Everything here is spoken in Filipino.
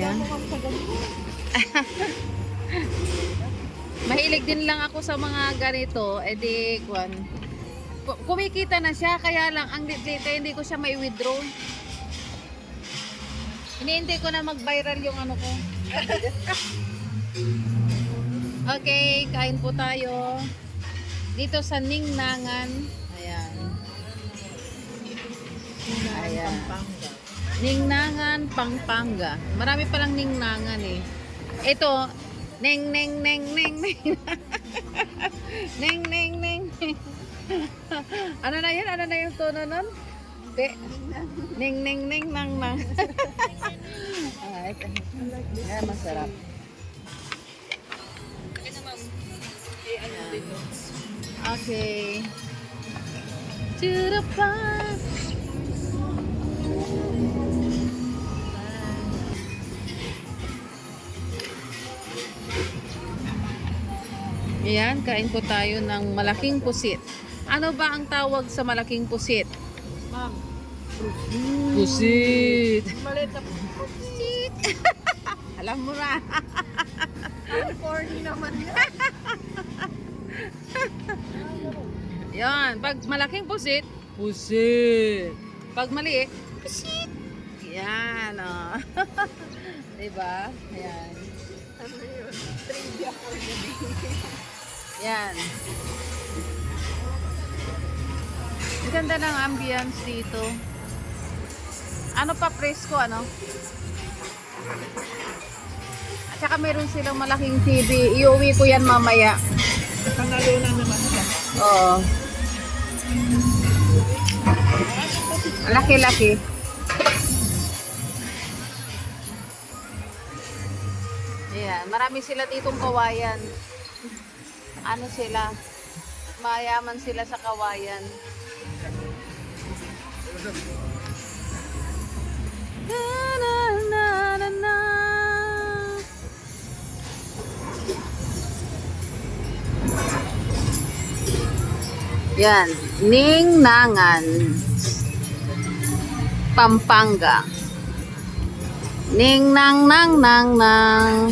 Ayan. Mahilig din lang ako sa mga ganito. Eh di, kumikita na siya. Kaya lang, ang kaya hindi ko siya may withdraw. Hinihintay ko na mag-viral yung ano ko. Okay, kain po tayo. Dito sa Ningnangan. Ayan. Ayan. Ningnangan, Pampanga. Marami palang Ningnangan eh. Ito, neng neng neng neng neng. Neng neng neng. Ano na yun? Ano na yung tono nun? Neng neng neng nang nang. Ay, masarap. Okay. To the park. Ayan, kain po tayo ng malaking pusit. Ano ba ang tawag sa malaking pusit? Ma'am. Pusit. Maliit na pusit. Alam mo na. Ang corny naman yan. Yan, pag malaking pusit, pusit. Pag maliit, pusit. Yan, oh. Diba? Ayan. Ano yun? Trivia for the day. Yan. Ang ganda ng ambience dito. Ano pa presko, ano? At saka meron silang malaking TV. Iuwi ko yan mamaya. Pangalunan naman siya. Oo. Laki-laki. Ayan, marami sila ditong kawayan. Ano sila? Mayaman sila sa kawayan. Na, na, na, na, na. Yan, Ningnangan, Pampanga. Ningnang nang nang nang.